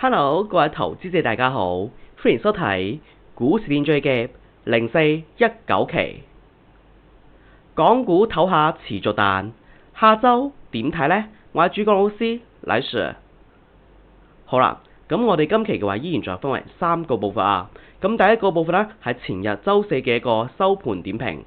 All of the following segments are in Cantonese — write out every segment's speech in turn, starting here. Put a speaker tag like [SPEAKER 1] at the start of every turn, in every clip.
[SPEAKER 1] Hello，各位投資者大家好，歡迎收睇股市點追嘅0419期。港股唞下持續彈，下週點睇呢？我係主講老師黎 Sir。好啦，咁我哋今期嘅話依然再分為3個部分啊。咁第一個部分呢係前日週四嘅一個收盤點評。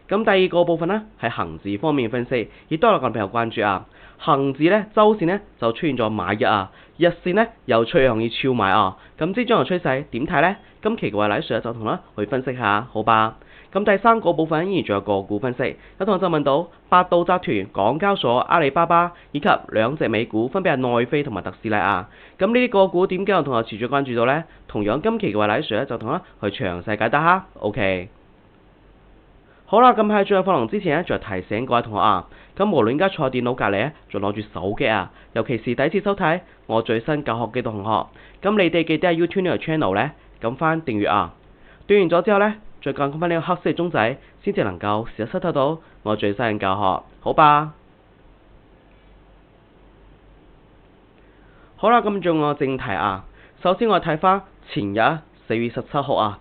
[SPEAKER 1] 咁第二個部分呢係恆指方面嘅分析，亦都有個朋友關注啊。恆指呢週線呢就出現咗買日啊，日線呢又趨向於超買啊。咁即將來趨勢點睇呢？今期嘅話，黎 Sir 就同啦去分析下，好吧？咁第三個部分依然仲有個股分析，有同學就問到百度集團、港交所、阿里巴巴以及兩隻美股分別係奈飛同埋特斯拉啊。咁呢啲個股點解有同學持續關注到呢？同樣今期嘅話，黎 Sir 就同啦去詳細解答下。OK。好啦，咁喺進入課堂之前呢，再提醒各位同學啊，咁無論而家坐喺電腦隔離咧，仲攞住手機啊，尤其是第一次收睇我最新教學嘅同學，咁你哋記得喺 YouTube 呢個 channel 咧，撳翻訂閱啊，訂完咗之後呢，再撳翻呢個黑色嘅鐘仔，先至能夠時刻收睇到我最新嘅教學，好吧？好啦，咁進入我正題啊，首先我睇翻前日4月17號啊。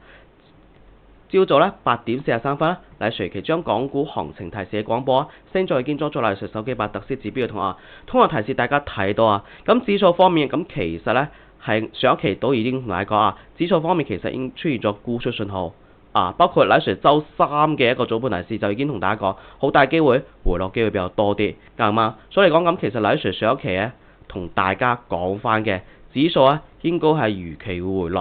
[SPEAKER 1] 朝早咧8點43分，黎 Sir 其將港股行情提示嘅廣播先在已經裝咗黎 Sir 手機特色指標嘅同學提示大家睇到啊。咁指數方面，咁其實咧係上一期都已經同大家講啊，指數方面其實已經出現咗沽出信號啊，包括黎 Sir 週3嘅一個早盤提示就已經同大家講，好大機會回落機會比較多啲，啱嘛？所以嚟講咁，其實黎 Sir 上一期咧同大家講翻嘅指數啊，應該係預期會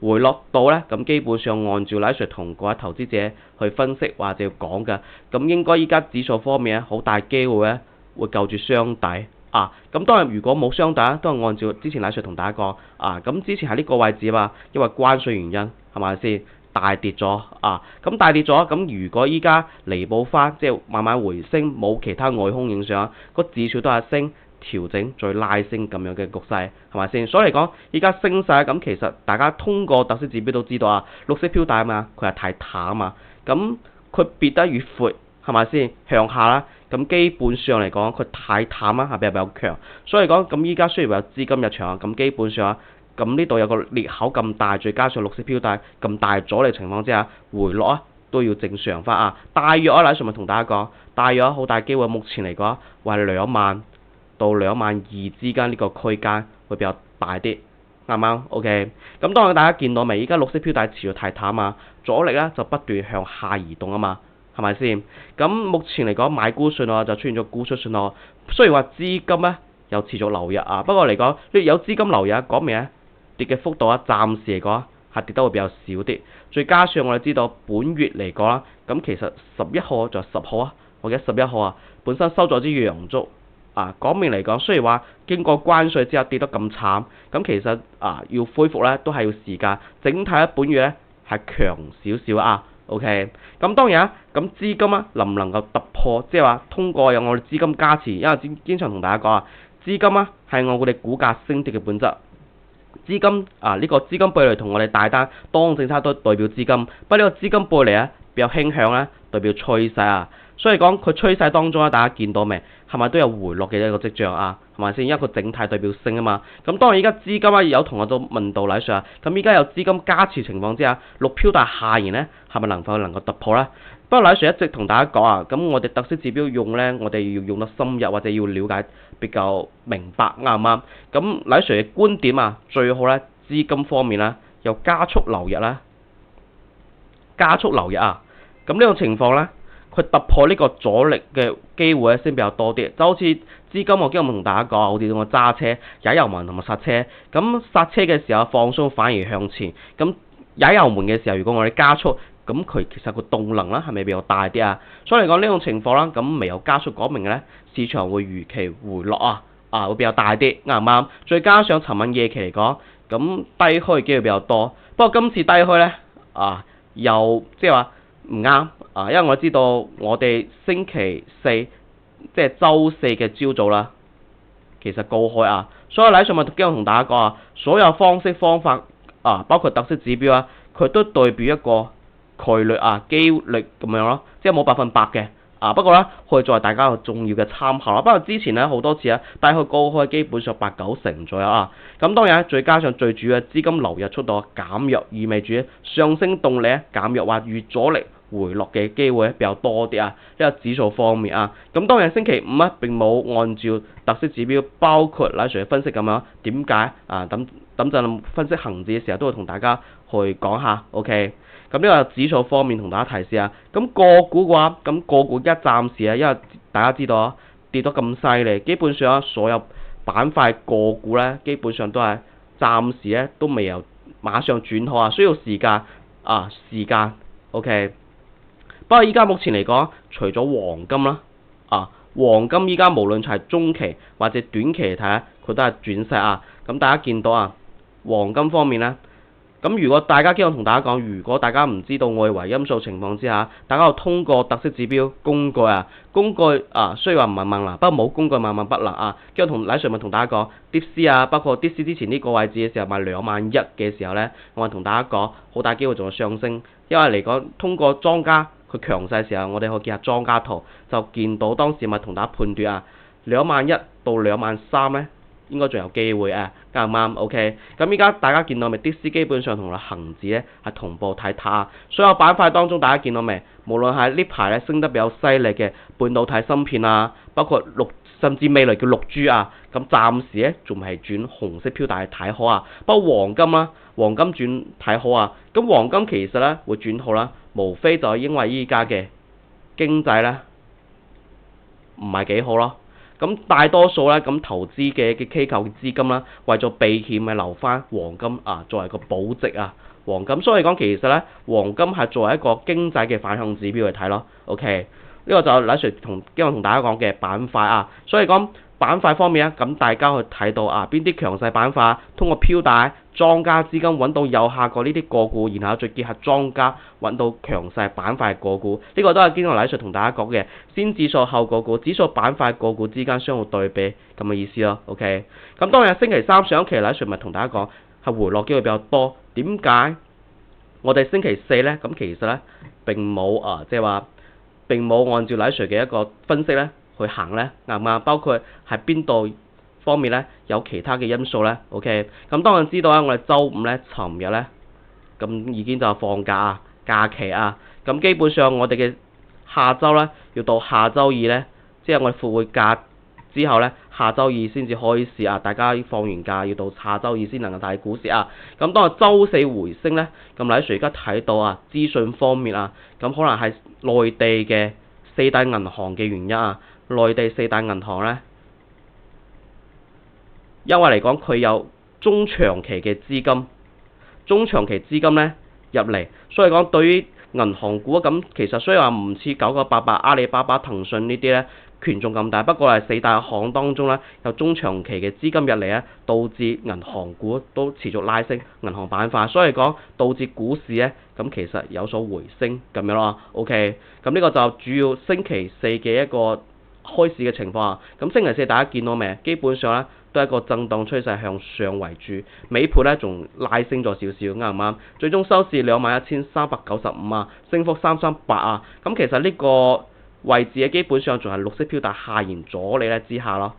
[SPEAKER 1] 回落到呢，咁基本上按照黎 Sir 同各位投資者去分析或者講嘅，咁應該依家指數方面咧，好大機會咧會夠住雙底啊。咁當然如果冇雙底，都係按照之前黎 Sir 同大家講啊。咁之前喺呢個位置嘛，因為關稅原因係咪先大跌咗啊？咁大跌咗，咁如果依家彌補翻，即係慢慢回升，冇其他外空影響，個指數都係升。調整再拉升咁樣嘅局勢係咪先？所以嚟講，依家升勢咁，其實大家通過特色指標都知道啊，綠色飄帶啊嘛，佢係太淡啊嘛，咁佢別得越闊係咪先向下啦？咁基本上嚟講，佢太淡啦，係比較強。所以講咁依家雖然有資金入場啊，咁基本上啊，咁呢度有個裂口咁大，再加上綠色飄帶咁大阻力情況之下，回落啊都要正常化啊。大約啊，黎 Sir 咪同大家講，大約好大機會，目前嚟講話2萬到22000之間呢個區間會比較大啲，啱唔啱 ？OK， 咁當然大家見到未？依家綠色飄帶持續太淡啊，阻力咧就不斷向下移動啊嘛，係咪先？咁目前嚟講買沽信號就出現咗沽出信號，雖然話資金咧有持續流入啊，不過嚟講有資金流入講明咧跌嘅幅度啊，暫時嚟講係跌得會比較少啲。再加上我哋知道本月嚟講啦，咁其實11號就10號啊，或者11號啊，本身收咗支陽燭。啊，講明嚟講，雖然話經過關稅之後跌得咁慘，咁其實要恢復咧都係要時間。整體本月咧係強少少啊。OK，咁當然啊，咁資金啊能唔能夠突破？即係話通過有我哋資金加持，因為經常同大家講啊，資金啊係我哋股價升跌嘅本質。資金呢個資金背離同我哋大單當政策都代表資金，不過呢個資金背離啊比較傾向咧代表趨勢啊。所以講佢趨勢當中咧，大家見到未？係咪都有回落嘅一個跡象啊？係咪先？一個整體代表性啊嘛。咁當然而家資金啊有同學都問到黎 Sir 啊，咁而家有資金加持情況之下，綠飄帶下沿呢，係咪能夠突破呢？不過黎 Sir 一直同大家講啊，咁我哋特色指標用呢，我哋要用得深入或者要了解比較明白啱唔啱？咁黎 Sir 嘅觀點啊，最好呢，資金方面呢，又加速流入啦，加速流入啊。咁呢種情況呢，佢突破呢個阻力嘅機會咧先比較多啲，就好似資金我今日同大家講，好似我揸車踩油門同埋剎車，咁剎車嘅時候放鬆反而向前，咁踩油門嘅時候如果我哋加速，咁佢其實個動能啦係咪比較大啲啊？所以嚟講呢種情況啦，咁未有加速講明嘅咧，市場會預期回落啊會比較大啲，啱唔啱？再加上尋晚夜期嚟講，咁低開嘅機會比較多，不過今次低開咧又即係話唔啱。因為我知道我哋星期四即係週四嘅朝早啦，其實高開啊，所以黎 Sir 咪今日同大家講啊，所有方式方法包括特色指標啊，佢都代表一個概率機率咁樣咯，即係冇100%嘅不過咧可以作為大家一個重要嘅參考啦。不過之前咧好多次啊，帶佢高開基本上8-9成左右啊。咁當然再加上最主要嘅資金流入速度減弱，意味住上升動力減弱，或遇阻力回落嘅機會比較多啲啊。呢個指數方面啊，咁當日星期五並冇按照特色指標，包括賴 Sir 嘅分析咁樣，點解啊？等陣分析恒指嘅時候都會同大家去講下 ，OK。咁呢個指數方面同大家提示啊，咁個股嘅話，咁個股而家暫時因為大家知道啊，跌得咁犀利，基本上所有板塊個股咧，基本上都係暫時都未有馬上轉好啊，需要時間 ，OK。不過依家目前嚟講，除咗黃金啦，黃金依家無論係中期或者短期嚟睇佢都係轉勢啊。咁大家見到啊，黃金方面咧。咁如果大家，我同大家講，如果大家唔知道外圍因素情況之下，大家要通過特色指標工具雖然話唔係問啦，不過冇工具萬萬不能啊。跟住同賴 Sir 咪同大家講，DIPC包括 DIPC之前呢個位置嘅時候賣21000嘅時候咧，我同大家講好大機會仲有上升，因為嚟講通過莊家佢強勢嘅時候，我哋可以見下莊家圖，就見到當時咪同大家判斷啊，21000到23000咧。應該仲有機會啱唔啱 ？OK， 咁依家大家見到未？DIPC基本上同恒指咧係同步睇塔啊！所有板塊當中，大家見到未？無論係呢排咧升得比較犀利嘅半導體芯片啊，包括甚至未來叫6G啊，咁暫時咧仲係轉紅色飄帶睇好啊！不過黃金轉睇好啊！咁黃金其實咧會轉好啦，無非就係因為依家嘅經濟咧唔係幾好咯。咁大多數咧，咁投資嘅機構資金啦，為咗避險咪留翻黃金作為個保值黃金。所以講其實咧，黃金係作為一個經濟嘅反向指標嚟睇咯。OK， 呢個就賴 Sir 今日同大家講嘅板塊所以講板塊方面咁大家去睇到邊啲強勢板塊，通過飄帶莊家資金揾到右下角呢啲個股，然後再結合莊家揾到強勢板塊個股，呢個都係經過賴 Sir 同大家講嘅先指數後個股，指數板塊個股之間相互對比咁嘅意思咯。OK， 咁當日星期三上期賴 Sir 咪同大家講係回落機會比較多，點解我哋星期四咧？咁其實咧並冇即係話並冇按照賴 Sir 嘅一個分析咧去行咧，啱唔啱？包括係邊度方面咧有其他嘅因素咧 ？OK， 咁當然知道我哋週五咧，尋日咧咁已經就放假假期咁基本上我哋嘅下週咧要到下週二咧，即係我哋復活假之後咧，下週二先至開市大家放完假要到下週二先能夠睇股市咁當日週四回升咧，咁賴 Sir 而家睇到資訊方面咁可能係內地嘅四大銀行嘅原因內地四大銀行咧，因為嚟講佢有中長期嘅資金咧入嚟，所以講對於銀行股咁其實雖然話唔似9988、阿里巴巴、騰訊呢啲咧權重咁大，不過係四大行當中咧有中長期嘅資金入嚟咧，導致銀行股都持續拉升，銀行板塊，所以講導致股市咧咁其實有所回升咁樣咯。OK， 咁呢個就主要星期四嘅一個開市嘅情況咁星期四大家見到未？基本上咧都係一個震盪趨勢向上為主，尾盤咧仲拉升咗少少，啱唔啱？最終收市21395升幅338咁其實呢個位置基本上仲係綠色飄帶下沿阻力之下咯，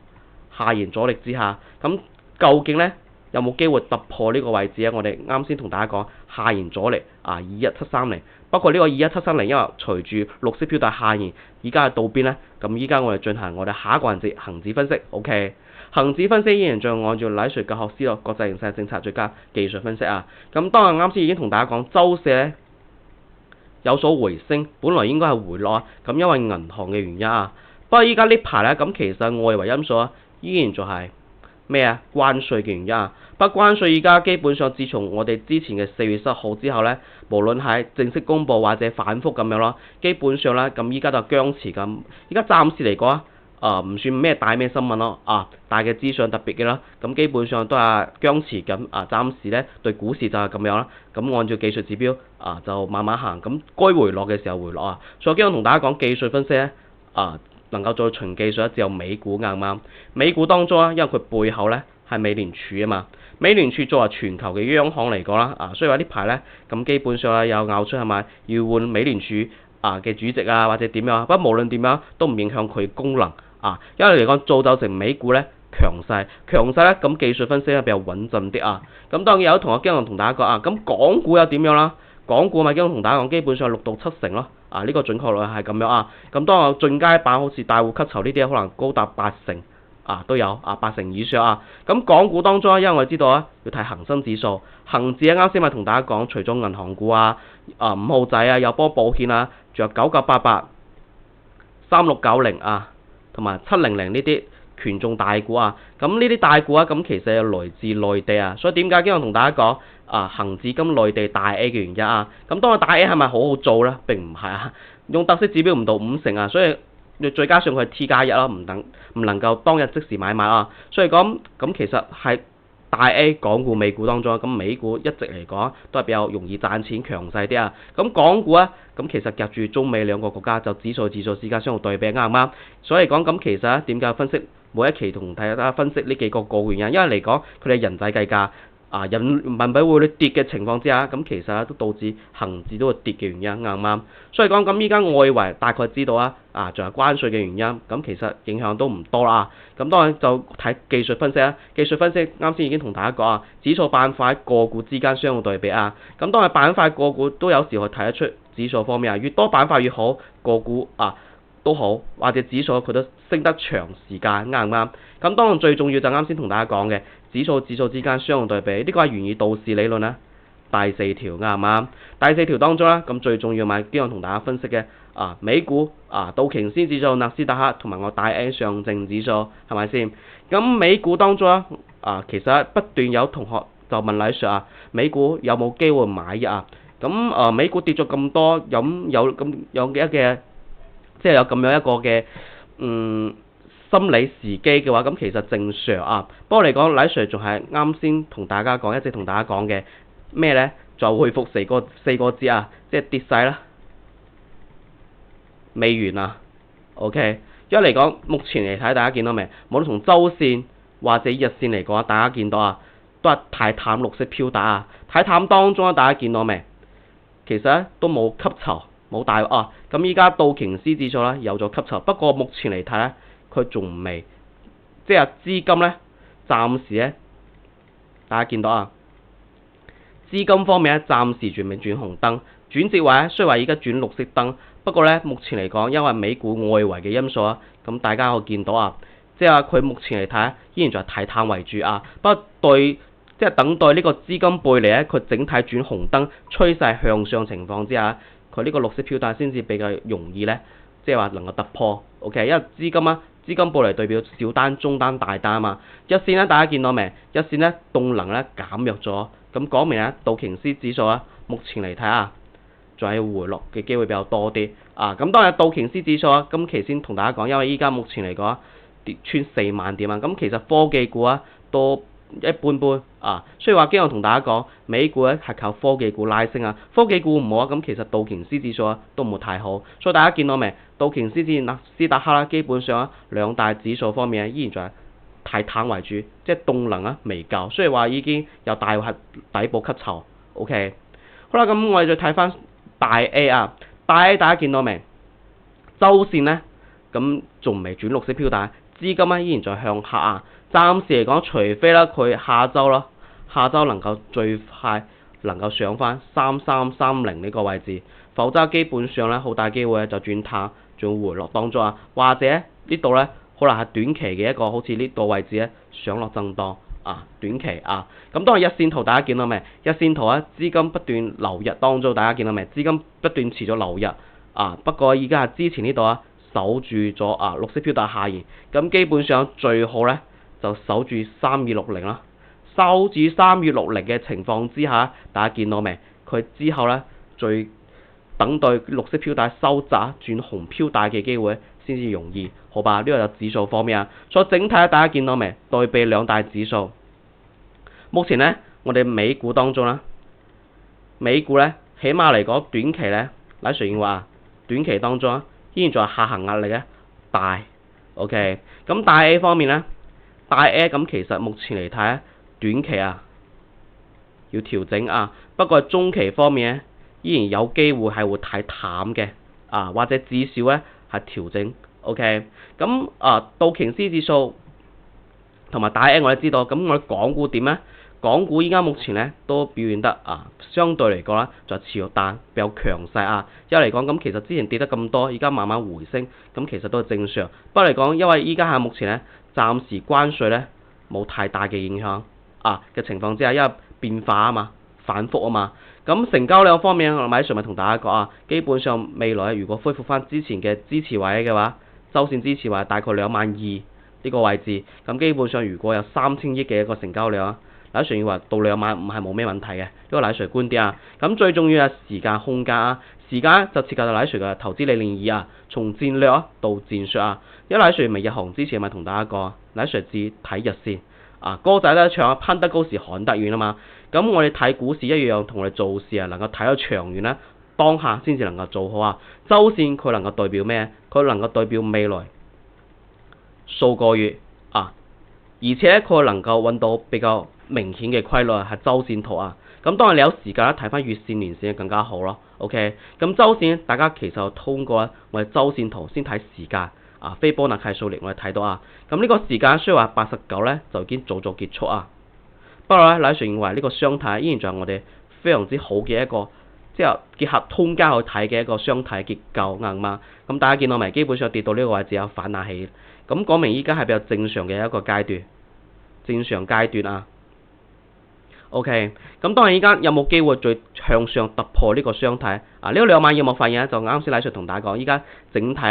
[SPEAKER 1] 咁究竟咧有冇機會突破呢個位置我哋啱先同大家講下沿阻力21730，不過呢個21730因為隨住綠色飄帶下沿，而家係到邊咧？咁依家我哋進行我哋下一個環節恒指分析 ，OK。恒指分析依然仲按照賴 Sir 教學思路、國際形勢政策最佳技術分析咁當日啱先已經同大家講，週四咧有所回升，本來應該係回落咁因為銀行嘅原因不過依家呢排咧咁其實外圍因素依然仲係咩關稅嘅原因不過關稅依家基本上自從我哋之前嘅4月10號之後咧，無論係正式公佈或者反覆咁樣咯，基本上咧咁依家就僵持咁，依家暫時嚟講唔算咩大新聞咯大嘅資訊特別嘅啦，咁基本上都係僵持緊暫時咧對股市就係咁樣啦，咁按照技術指標就慢慢行，咁該回落嘅時候回落所以今日同大家講技術分析咧能夠再循技術只有美股啱唔啱？美股當中因為佢背後咧係美聯儲嘛，美聯儲作為全球嘅央行嚟講啦所以話呢排咧咁基本上有拗出係咪要換美聯儲嘅主席啊，或者點樣，不過無論點樣都唔影響佢功能啊，因為嚟講造就成美股咧強勢咧，咁技術分析咧比較穩陣啲啊。咁當然有同學經常同大家講啊，咁港股又點樣啦？港股咪經常同大家講，基本上6到7成咯，呢個準確率係咁樣啊。咁當我進階版好似大戶吸籌呢啲，可能高達8成。都有8成以上啊！咁港股當中因為我哋知道要睇恒生指數，恒指啱先咪同大家講，除咗銀行股5號仔友邦保險仲有9988、3690同埋700呢啲權重大股啊！咁呢啲大股咁其實係來自內地所以點解經常同大家講恒指今內地大 A 嘅原因咁當然大 A 係咪好好做呢？並唔係用特色指標唔到5成所以再加上佢係 T+1啦，唔能夠當日即時買賣所以講咁其實係大 A 港股美股當中咁美股一直嚟講都係比較容易賺錢強勢啲咁港股咁其實夾住中美兩個國家就指數之間相互對比啱唔啱？所以講咁其實點解分析每一期同大家分析呢幾個原因？因為嚟講佢哋人仔計價人民幣匯率跌嘅情況之下，咁其實都導致恒指都會跌嘅原因啱唔啱？所以講咁依家外圍大概知道仲有關稅嘅原因，咁其實影響都唔多啦。咁當然就睇技術分析技術分析啱先已經同大家講指數板塊個股之間相互對比咁當然板塊個股都有時會睇得出指數方面越多板塊越好，個股都好，或者指數佢都升得長時間啱唔啱？咁當然最重要就啱先同大家講嘅指數之間相互對比，呢個係源於道氏理論第4條啱唔啱？第4條當中咁最重要咪經常同大家分析嘅美股道瓊斯指數、納斯達克同埋我大 A 上證指數係咪先？咁美股當中其實不斷有同學就問黎 Sir 美股有冇機會買咁美股跌咗咁多，有嘅即係有咁樣一個嘅心理時機嘅話，咁其實正常不過嚟講，黎 Sir 仲係啱先同大家講，一直同大家講嘅咩呢？就回復四個字即係跌勢啦，未完OK， 因為嚟講，目前嚟睇，大家見到未？無論從週線或者日線嚟講，大家見到都係太淡綠色飄打太淡當中大家見到未？其實都冇吸籌。冇大咁依家道瓊斯指數有咗吸籌，不過目前嚟睇佢仲未，即係資金暫時大家見到資金方面暫時仲未轉紅燈，轉折位雖然話依家轉綠色燈，不過目前嚟講，因為美股外圍嘅因素咁大家可以見到即係佢目前嚟睇依然就係睇淡為主不過對即係等待呢個資金背離佢整體轉紅燈趨勢向上情況之下。佢呢個綠色飄帶先至比較容易即係話能夠突破 ，OK， 因為資金過嚟代表小單、中單、大單一線大家見到未？一線動能減弱咗，咁講明道瓊斯指數目前嚟睇仲係回落嘅機會比較多啲咁當然道瓊斯指數今期先同大家講，因為依家目前嚟講跌穿4萬點咁其實科技股都一般般所以話經常同大家講，美股係靠科技股拉升科技股唔好咁其實道瓊斯指數都唔會太好，所以大家見到未？道瓊斯指數、納斯達克基本上兩大指數方面依然就係太淡為主，即係動能未夠，所以話已經有大係底部吸籌 ，OK。好啦，咁我哋再睇翻大 A 大 A 大家見到未？周線咁仲未轉綠色飄帶，資金依然在向下暫時嚟講，除非佢下週能夠最快能夠上翻3330呢個位置，否則基本上好大機會就轉淡轉回落當中或者呢度可能係短期嘅一個好似呢度位置上落震盪短期咁當然一線圖大家見到未？一線圖資金不斷流入當中，大家見到未？資金不斷持續流入不過而家係之前呢度守住咗綠色飄帶下沿，咁基本上最好就守住3260啦，守住3260嘅情況之下，大家見到未？佢之後最等待綠色飄帶收窄轉紅飄帶嘅機會先至容易，好吧？呢個就指數方面所以整體大家見到未？對比兩大指數，目前我哋美股當中美股起碼嚟講短期黎 Sir 認為短期當中依然仲係下行壓力大 ，OK。咁大 A 方面大 A 咁其實目前嚟睇短期要調整不過中期方面依然有機會係會睇淡嘅或者至少咧係調整。OK， 咁道瓊斯指數同埋大 A 我哋知道，咁我哋港股點咧？港股依家目前咧都表現得相對嚟講啦，就持續但比較強勢一嚟講，咁其實之前跌得咁多，依家慢慢回升，咁其實都係正常。不過嚟講，因為依家喺目前咧暫時關稅咧冇太大嘅影響嘅情況之下，因為變化反覆咁成交量方面，我喺上面同大家講基本上未來如果恢復翻之前嘅支持位嘅話，周線支持位大概22000呢個位置，咁基本上如果有3000億嘅一個成交量乃瑞認為到25000係冇咩問題嘅，呢個乃瑞觀點咁最重要係時間空間時間就設計到乃瑞嘅投資理念2從戰略到戰術因為乃瑞未入行之前咪同大家講，乃瑞只睇日線歌仔咧唱攀得高時看得遠咁我哋睇股市一樣，同我哋做事能夠睇到長遠咧，當下先至能夠做好周線佢能夠代表咩？佢能夠代表未來數個月而且佢能夠揾到比較明顯嘅規律係周線圖咁當然你有時間睇翻月線、年線更加好咯。OK， 咁周線大家其實通過我哋周線圖先睇時間斐波那契數列我哋睇到咁呢個時間雖然話89咧就已經早咗結束不過咧，乃瑞認為呢個雙體依然就係我哋非常之好嘅一個，即係結合通姦去睇嘅一個雙體結構咁大家見到未？基本上跌到呢個位置有反彈起，咁講明依家係比較正常嘅一個階段，正常階段OK， 咁當然依家有冇機會再向上突破呢個雙體呢個2萬有冇發現就啱先乃瑞同大家講，依家整體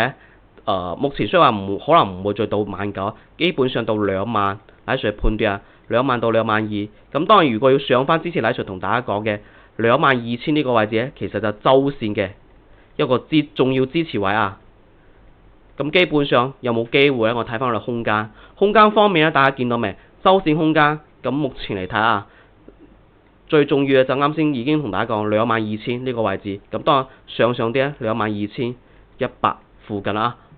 [SPEAKER 1] 目前雖然話可能唔會再到19000，基本上到2萬，乃瑞判斷2萬到22000，咁當然如果要上翻之前乃瑞同大家講嘅22000呢個位置咧，其實就周線嘅一個重要支持位咁基本上有冇機會咧？我睇翻我哋空間方面咧，大家見到未？周線空間咁目前嚟睇最重要嘅就啱先已經同大家講22000呢個位置，咁當然上啲咧22100附近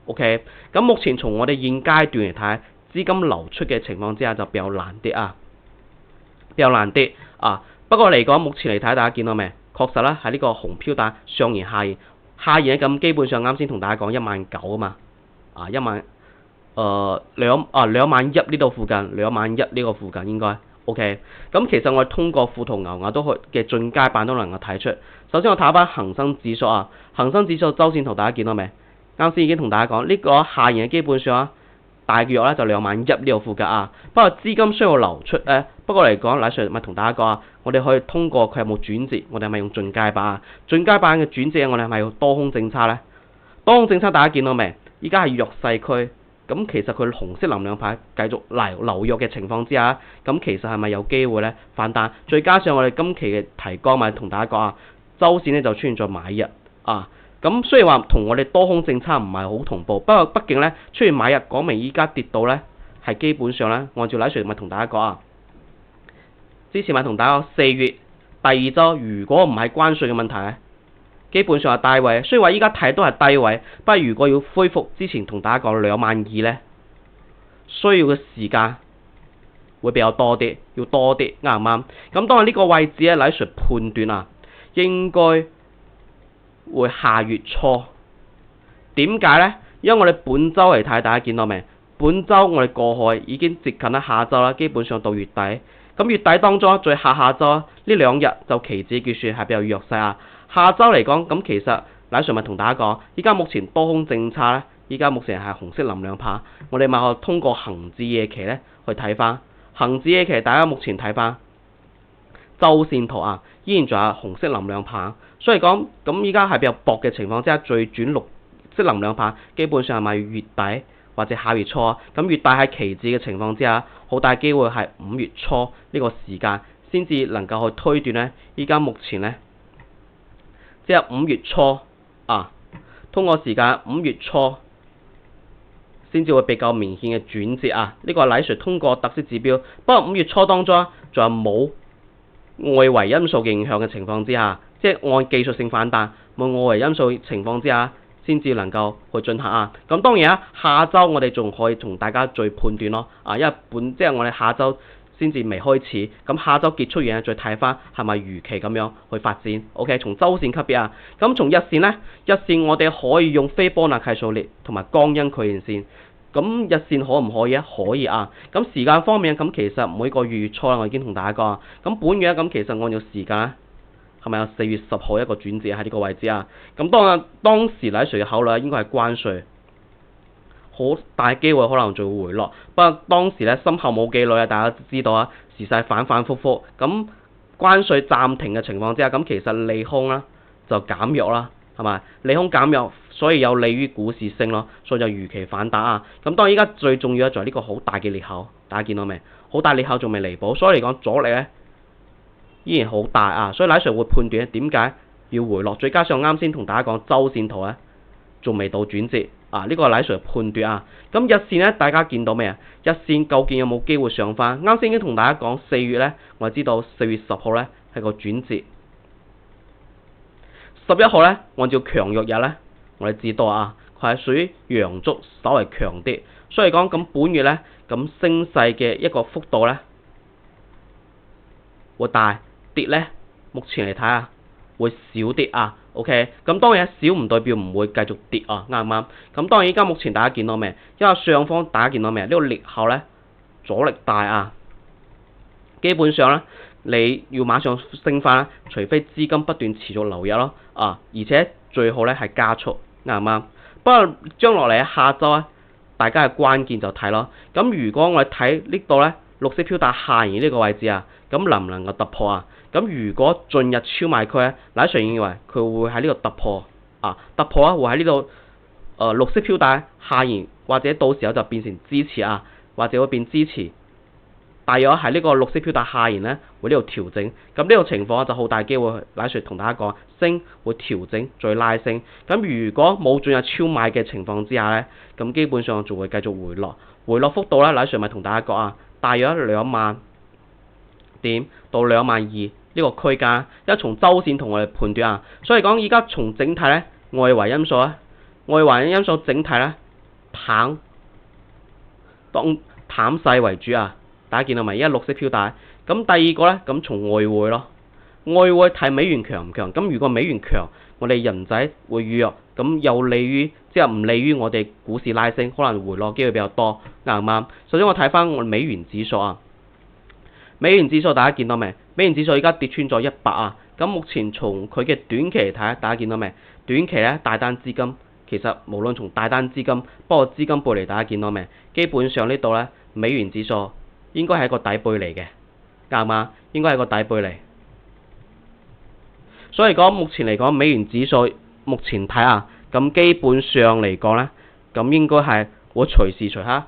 [SPEAKER 1] OK， 咁目前從我哋現階段嚟睇，資金流出嘅情況之下就比較難啲不過嚟講，目前嚟睇，大家見到未？確實啦，喺呢個紅飄帶上沿下沿咁基本上啱先同大家講1900021000呢度附近，21000呢個附近應該 OK。咁其實我哋通過富途牛都嘅進階版都能夠睇出。首先我睇翻恒生指數恒生指數周線圖大家見到未？啱先已經同大家講呢個下沿基本上大約咧就21000呢個附近不過資金需要流出不過嚟講，乃瑞咪同大家講我哋可以通過佢有冇轉折，我哋係咪用進階版進階版嘅轉折，我哋係咪用多空政策咧？多空政策大家見到未？依家係弱勢區，咁其實佢紅色能量牌繼續流弱嘅情況之下，咁其實係咪有機會咧反彈？再加上我哋今期嘅提綱咪同大家講周線咧就出現咗買日咁雖然話同我哋多空政策唔係好同步，不過畢竟咧出現買日，講明依家跌到咧係基本上咧，按照乃瑞咪同大家講之前咪同大家講4月第2週如果唔係關稅嘅問題基本上係低位，雖然話依家睇都係低位，不過如果要恢復之前同大家講22000咧，需要嘅時間會比較多啲，要多啲啱唔啱？咁當然呢個位置咧，乃瑞判斷應該會下月初。點解呢？因為我哋本週嚟睇，大家見到未？本週我哋過去已經接近下週啦，基本上到月底。咁月底當中再下週呢2日就期指結算係比較弱勢下週嚟講，咁其實乃瑞咪同大家講，依家目前多空政策咧，依家目前係紅色能量牌，我哋咪可通過恒指夜期咧去睇翻恒指夜期，大家目前睇翻周線圖依然仲有紅色能量牌，所以講咁依家係比較薄嘅情況之下，最轉綠色能量牌基本上係咪月底或者下月初咁月底喺期指嘅情況之下，好大機會係5月初呢個時間先至能夠去推斷咧。依家目前咧，即係5月初通過時間5月初先至會比較明顯嘅轉折呢個係乃瑞通過特色指標，不過5月初當中仲有冇外圍因素嘅影響嘅情況之下，即係按技術性反彈冇外圍因素情況之下，先至能夠去進行咁當然下週我哋仲可以同大家再判斷咯因為即係我哋下週先至未開始，咁下周結束完再睇翻係咪如期咁樣去發展。OK， 從周線級別啊，咁從日線呢，日線我哋可以用斐波那契數列同埋江恩距離線。咁日線可唔可以啊？可以啊。咁時間方面咁其實每個月初我已經同大家講啊。咁本月咁其實按照時間咧，係咪有4月10號一個轉折喺呢個位置啊？咁當時嚟誰嘅考慮應該係關稅，好大機會可能就會回落。不過當時咧心後冇紀律啊，大家都知道啊，時勢反反覆覆。咁關稅暫停嘅情況之下，咁其實利空啦就減弱啦。係咪？利空減弱，所以有利於股市升咯，所以就如期反彈啊！咁當然依家最重要嘅就係呢個好大嘅裂口，大家見到未？好大裂口仲未彌補，所以嚟講阻力咧依然好大啊！所以賴 Sir 會判斷點解要回落，再加上啱先同大家講周線圖咧仲未到轉折啊！呢個係賴 Sir 判斷啊！咁日線咧，大家見到未啊？日線究竟有冇機會上翻？啱先已經同大家講4月咧，我哋知道4月10號咧係個轉折。11號咧，按照強弱日咧，我哋知道啊，佢係屬於陽燭，稍為強啲，所以講咁本月咧，咁升勢嘅一個幅度咧會大，跌咧目前嚟睇啊會少啲啊 ，OK， 咁當然少唔代表唔會繼續跌啊，啱唔啱？咁當然依家目前大家見到未？因為上方大家見到未？呢個裂口咧阻力大啊，基本上咧。你要馬上升翻，除非資金不斷持續流入咯，啊，而且最好咧係加速，啱唔啱？不過將落嚟下週咧，大家嘅關鍵就睇咯。咁如果我哋睇呢度咧，綠色飄帶下沿呢個位置啊，咁能唔能夠突破啊？咁如果進入超賣區咧，賴 Sir 認為佢會喺呢度突破，啊，突破啊會喺呢度，綠色飄帶下沿，或者到時候就變成支持啊，或者會變支持。大約係呢個綠色飄帶下沿咧，會呢度調整，咁呢個情況就好大機會，賴 Sir 同大家講，升會調整再拉升。咁如果冇進入超買嘅情況之下咧，咁基本上就會繼續回落，回落幅度咧，賴 Sir 咪同大家講啊，大約2萬點到2萬2呢個區間，因為從周線同我哋判斷啊，所以講而家從整體咧，外圍因素咧，外圍因素整體咧淡勢為主啊。大家見到咪？而家綠色飄帶，咁第二個咧，咁從外匯咯，外匯睇美元強唔強？咁如果美元強，我哋人仔會預弱，咁有利於即係唔利於我哋股市拉升，可能回落機會比較多，啱唔啱？首先我睇翻我美元指數啊，美元指數大家見到未？美元指數而家跌穿咗100啊，咁目前從佢嘅短期嚟睇，大家見到未？短期咧大單資金其實無論從大單資金，不過資金背離，大家見到未？基本上呢度咧美元指數。應該係一個底背嚟嘅，啱嘛？應該係個底背嚟，所以講目前嚟講，美元指數目前睇下，咁基本上嚟講咧，咁應該係會隨時隨刻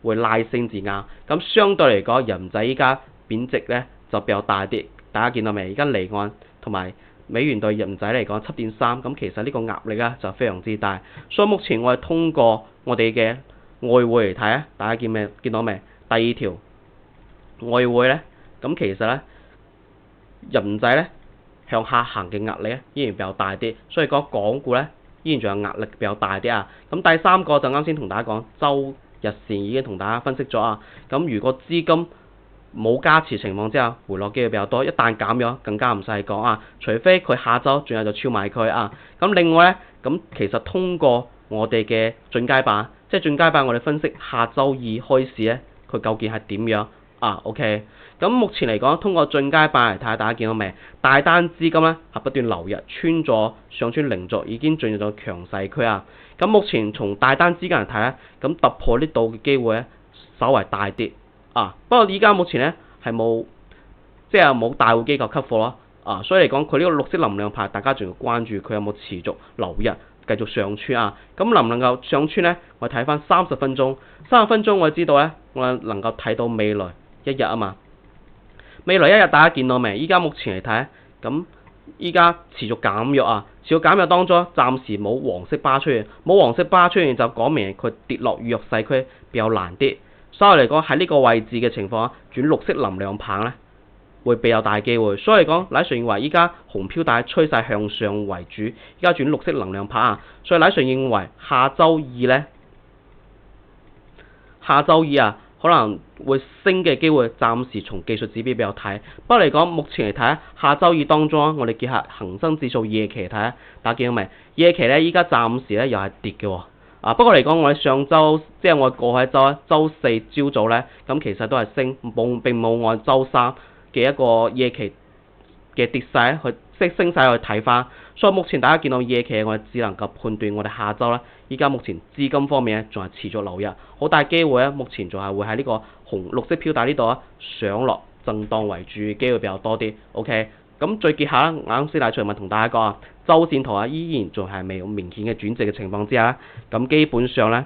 [SPEAKER 1] 會拉升至啱。咁相對嚟講，人仔依家貶值咧就比較大啲，大家見到未？而家離岸同埋美元對人仔嚟講7.3，咁其實呢個壓力咧就非常之大。所以目前我哋通過我哋嘅外匯嚟睇啊，大家見到未？第二條。外匯咧，咁其實咧，人仔咧向下行嘅壓力咧依然比較大啲，所以講港股咧依然仲有壓力比較大啲啊。咁第三個就啱先同大家講，周日線已經同大家分析咗啊。咁如果資金冇加持情況之下，回落機會比較多，一旦減咗更加唔使講啊。除非佢下週仲有就超賣區啊。咁另外咧，咁其實通過我哋嘅進階版，即係進階版我哋分析下週二開始咧，佢究竟係點樣？OK， 咁目前嚟講，通過進階版嚟睇下，大家見到未？大單資金咧係不斷流入，上穿零軸，已經進入咗強勢區啊！咁目前從大單資金嚟睇咧，咁突破呢度嘅機會咧稍為大啲啊！不過依家目前咧係冇大戶機構吸貨咯啊！所以嚟講，佢呢個綠色能量牌，大家仲要關注佢有冇持續流入，繼續上穿啊！咁能唔能夠上穿咧？我睇翻30分鐘，30分鐘我知道咧，我能夠睇到未來1日啊嘛，未來1日大家見到未？依家目前嚟睇，咁依家持續減弱啊，持續減弱當中，暫時冇黃色巴出現，冇黃色巴出現就講明佢跌落弱勢區比較難啲。所以嚟講喺呢個位置嘅情況下，轉綠色能量棒咧會比較大機會。所以嚟講，賴 Sir 認為依家紅飄帶趨勢向上為主，依家轉綠色能量棒啊。所以賴 Sir 認為下週二可能會升嘅機會，暫時從技術指標比較睇。不過嚟講，目前嚟睇下週二當中我哋結合恒生指數夜期嚟睇大家見到未？夜期咧依家暫時咧又係跌嘅喎。不過嚟講，我哋上週即係我過去週四朝早咧，咁其實都係升，並冇按週三嘅一個夜期嘅跌勢去升勢去睇翻。所以目前大家見到夜期，我哋只能夠判斷我哋下週咧，依家目前資金方面咧仲係持續流入，好大機會咧，目前仲係會喺呢個綠色飄帶呢度上落震盪為主，機會比較多啲。OK， 咁再結下啱先賴徐文同大家講週線圖依然仲係未有明顯嘅轉值嘅情況之下，咁基本上咧，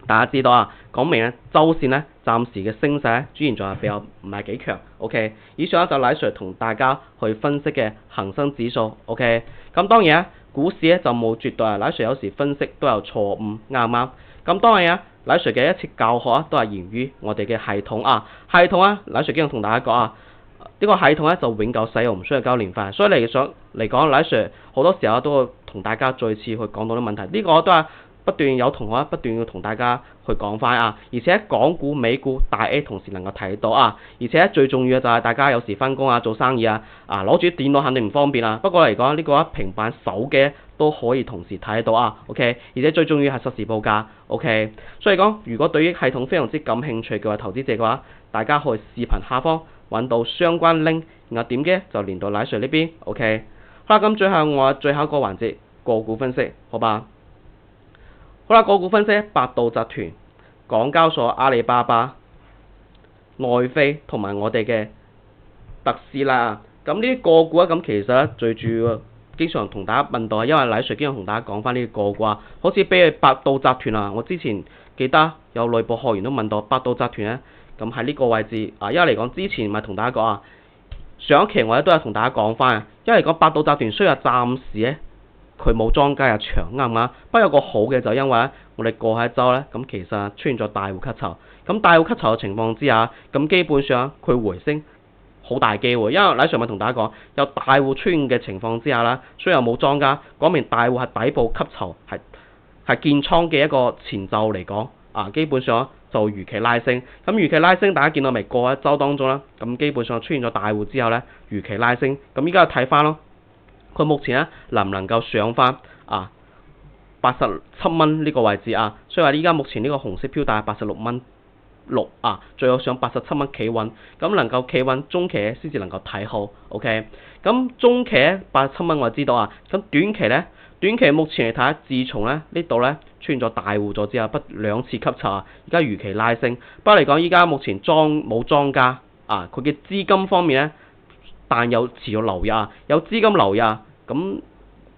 [SPEAKER 1] 大家知道講明咧週線咧暫時嘅升勢主然仲係比較唔係幾強。OK， 以上就賴 Sir 同大家去分析嘅恒生指數。OK， 咁當然股市咧就冇絕對賴 Sir 有時分析都有錯誤，啱唔啱？咁當然賴 Sir 嘅一切教學都係源於我哋嘅系統系統賴 Sir 經常同大家講呢個系統就永久使用，唔需要交年費。所以嚟講賴 Sir 好多時候都會同大家再次去講到啲問題，呢個都係不斷有同學不斷要同大家去講翻而且港股、美股、大 A 同時能夠睇到而且最重要嘅就係大家有時翻工做生意攞住電腦肯定唔方便不過嚟講呢個平板手機都可以同時睇到OK， 而且最重要係實時報價 OK， 所以講如果對於系統非常之感興趣嘅話，投資者嘅話，大家去視頻下方揾到相關 link， 然後點嘅就連到賴 Sir 呢邊 OK。好啦，咁最後一個環節個股分析，好吧？好啦，個股分析，百度集團、港交所、阿里巴巴、奈飛同埋我哋嘅特斯拉咁呢啲個股咁其實最主要經常同大家問到因為賴 Sir 經常同大家講翻呢啲個股好似比如百度集團我之前記得有內部學員都問到百度集團咧，咁喺呢個位置因為嚟講之前咪同大家講上一期我都有同大家講翻因為嚟講百度集團雖然暫時咧佢冇莊家入場啱唔啱？不過有個好嘅就因為我哋過去一週咁其實出現咗大戶吸籌，咁大戶吸籌嘅情況之下，咁基本上佢回升好大機會，因為賴 Sir 咪同大家講有大戶出現嘅情況之下雖然冇莊家，講明大戶係底部吸籌係建倉嘅一個前奏嚟講基本上就如期拉升，咁如期拉升大家見到未？過一週當中咁基本上出現咗大戶之後如期拉升，咁依家就睇翻咯。佢目前能唔能夠上翻87蚊呢個位置所以話依家目前呢個紅色飄帶86蚊6最好上87蚊企穩，咁能夠企穩中期先至能夠睇好 OK。咁中期87蚊我知道咁短期目前嚟睇自從呢度出現咗大戶咗之後，兩次吸籌而家如期拉升。不過嚟講依家目前冇莊家佢嘅資金方面但有持續流入有資金流入咁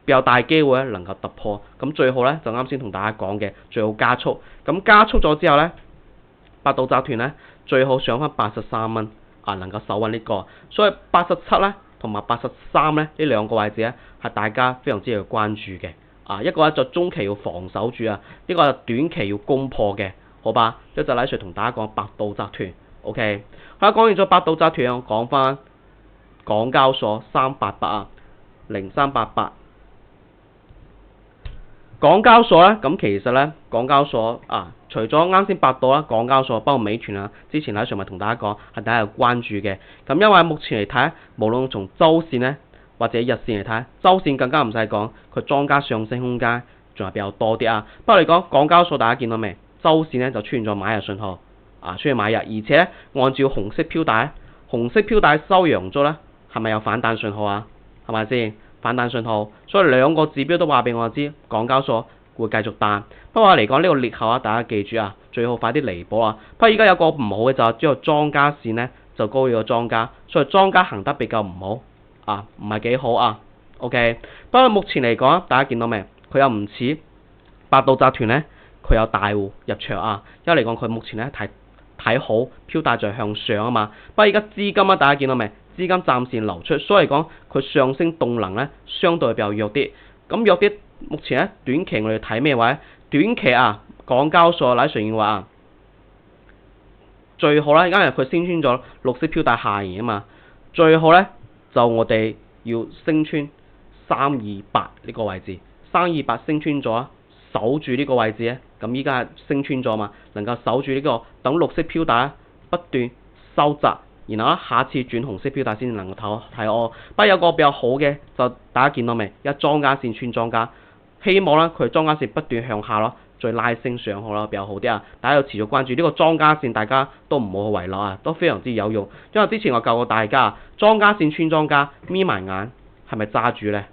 [SPEAKER 1] 比較大機會能夠突破，咁最好就啱先同大家講嘅最好加速，咁加速咗之後百度集團最好上翻83蚊能夠守穩呢個，所以87同埋83呢兩個位置係大家非常之要關注嘅一個就中期要防守住一個短期要攻破嘅，好吧？一就賴 Sir 同大家講百度集團 OK。好啦，講完咗百度集團，我講翻港交所388 0388。港交所咁其實港交所除咗啱先百度港交所包括美團之前賴 Sir 咪同大家講係大家有關注嘅。咁因為目前嚟睇無論從週線或者日線嚟睇，週線更加唔使講，佢莊家上升空間仲係比較多啲不過嚟講，港交所大家見到未？週線就出現咗買入信號出現買入，而且按照紅色飄帶收陽咗係咪有反彈信號係咪先？反彈信號，所以兩個指標都話俾我知，港交所會繼續彈。不過嚟講呢個裂口大家記住最好快啲彌補不過而家有個唔好嘅就係只有莊家線就高於個莊家，所以莊家行得比較唔好唔係幾好OK。不過目前嚟講大家見到未？佢又唔似百度集團佢有大戶入場因為嚟講佢目前睇好飄帶在向上不過而家資金大家見到未？資金暫時流出，所以講佢上升動能相對比較弱啲。咁弱啲，目前短期我哋睇咩位？短期港交所賴 Sir認為最好因為佢升穿咗綠色飄帶下沿最好就我哋要升穿328呢個位置，328升穿咗守住呢個位置咧，咁依家係升穿咗嘛，能夠守住呢個等綠色飄帶不斷收窄，然後咧下次轉紅色飄帶先至能夠睇我。不過有個比較好嘅就大家見到未？一莊家線穿莊家，希望咧佢莊家線不斷向下咯，再拉升上去咯，比較好啲啊！大家要持續關注呢個莊家線，大家都唔好去遺漏啊，都非常之有用。因為之前我教過大家，莊家線穿莊家，眯埋眼係咪揸住咧？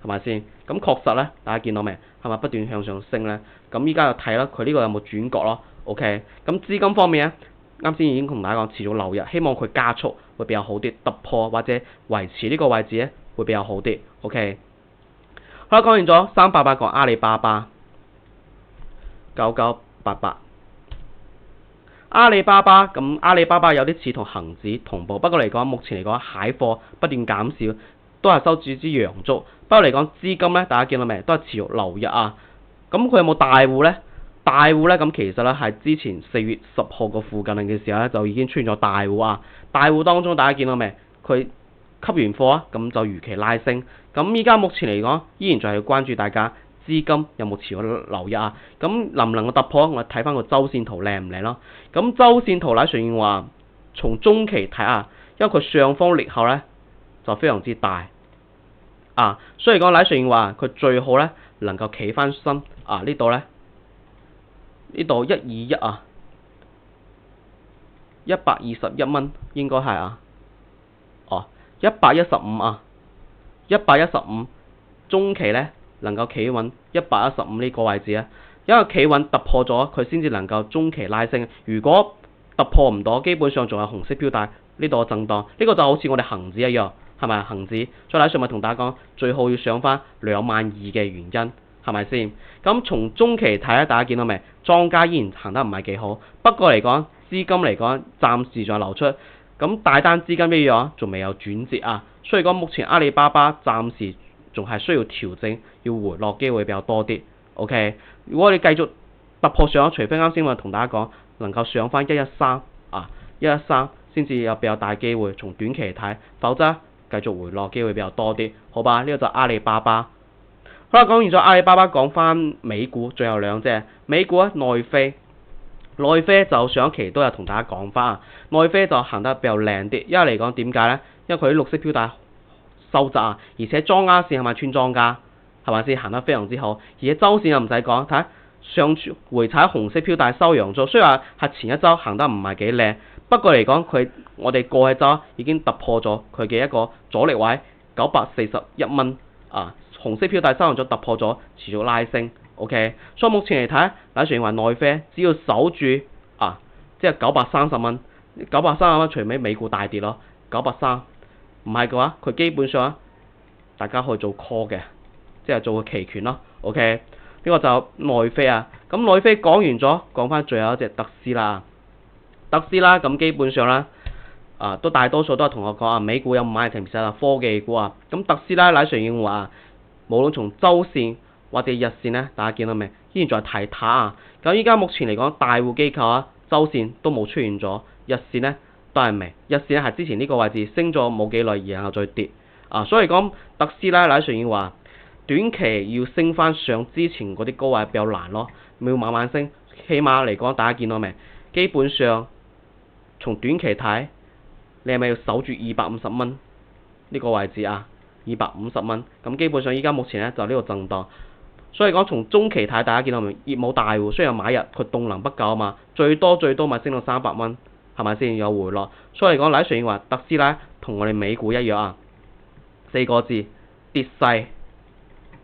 [SPEAKER 1] 係咪先？咁確實咧，大家見到未？係咪不斷向上升咧？咁依家就睇啦，佢呢個有冇轉角咯 ？OK。咁資金方面咧，啱先已經同大家講持續流入，希望佢加速會比較好啲，突破或者維持呢個位置咧會比較好啲。OK。好啦，講完咗388個阿里巴巴9988。阿里巴巴咁，阿里巴巴有啲似同恒指同步，不過嚟講，目前嚟講蟹貨不斷減少，都係收住支陽燭。不過嚟講，資金咧，大家見到未？都係持續流入啊。咁佢有冇大戶咧？大戶咧，咁其實咧係之前4月10號個附近嘅時候咧，就已經出現咗大戶啊。大戶當中，大家見到未？佢吸完貨啊，咁就如期拉升。咁依家目前嚟講，依然就係關注大家資金有冇持續流入啊。咁能唔能夠突破？我睇翻個周線圖靚唔靚咯？咁周線圖咧，上面話從中期睇下，因為佢上方裂口咧就非常之大啊，所以講喺上面話佢最好咧能夠企翻身啊，呢度咧呢度121啊，121蚊應該係啊，哦115啊，115中期咧能夠企穩115呢個位置啊。因為企穩突破咗，佢先至能夠中期拉升。如果突破唔到，基本上仲有紅色標帶呢度震盪。呢個就好似我哋恒指一樣，係咪恒指？再喺上咪同大家講，最好要上翻22000嘅原因，係咪先？咁從中期睇咧，大家見到未？莊家依然行得唔係幾好。不過嚟講，資金嚟講暫時仲流出。咁大單資金呢樣仲未有轉折啊。所以講目前阿里巴巴暫時仲係需要調整，要回落機會比較多啲。OK， 如果你繼續突破上，除非啱先我同大家講能夠上翻113啊，113先至有比較大機會從短期嚟睇，否則繼續回落機會比較多啲，好吧？呢個就阿里巴巴。好啦，講完咗阿里巴巴，講翻美股，最後兩隻美股內飛就上一期都有同大家講翻，內飛就行得比較靚啲，因為嚟講點解呢？因為佢啲綠色標帶收窄啊，而且莊家線係咪穿莊家？係咪先行得非常之好？而且周線又唔使講，睇上回踩紅色標帶收陽燭，雖然話係前一週行得唔係幾靚，不過嚟講我哋過去週已經突破咗佢嘅一個阻力位941蚊啊！紅色標帶收陽燭突破咗，持續拉升。OK， 所以目前嚟睇，嗱，雖然話內飛只要守住啊，即係930蚊，930蚊，除非美股大跌咯，930唔係嘅話，佢基本上大家可以做 call 嘅。即係做個期權咯 ，OK？ 呢個就內飛啊。咁內飛講完咗，講翻最後一隻特斯拉。特斯拉咁基本上啦，都大多數都係同我講啊，美股有買定其實係科技股啊。咁特斯拉喺上面話，無論從週線或者日線咧，大家見到未？依然在睇塔啊。咁依家目前嚟講，大戶機構啊，週線都冇出現咗，日線咧都係未。日線咧係之前呢個位置升咗冇幾耐，然後再跌啊。所以講特斯拉喺上面話，短期要升翻上之前嗰啲高位比較難咯，要慢慢升。起碼嚟講，大家見到未？基本上從短期睇，你係咪要守住250蚊呢個位置啊？250蚊，咁基本上依家目前咧就呢個震盪。所以講從中期睇，大家見到未？業務大戶雖然買入，佢動能不夠啊嘛，最多咪升到300蚊，係咪先有回落？所以嚟講，喺上面話特斯拉同我哋美股一樣啊，4個字跌勢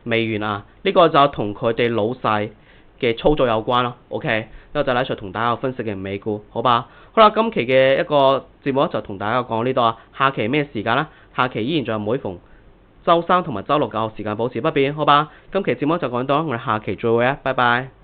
[SPEAKER 1] 未完啊！呢個就同佢哋老細嘅操作有關咯。OK， 呢個就喺度同大家分析嘅美股，好吧？好啦，今期嘅一個節目就同大家講呢度啊。下期咩時間呢？下期依然仲係每逢週3同埋週6嘅時間保持不變，好吧？今期節目就講到，我哋下期再會啊，拜拜。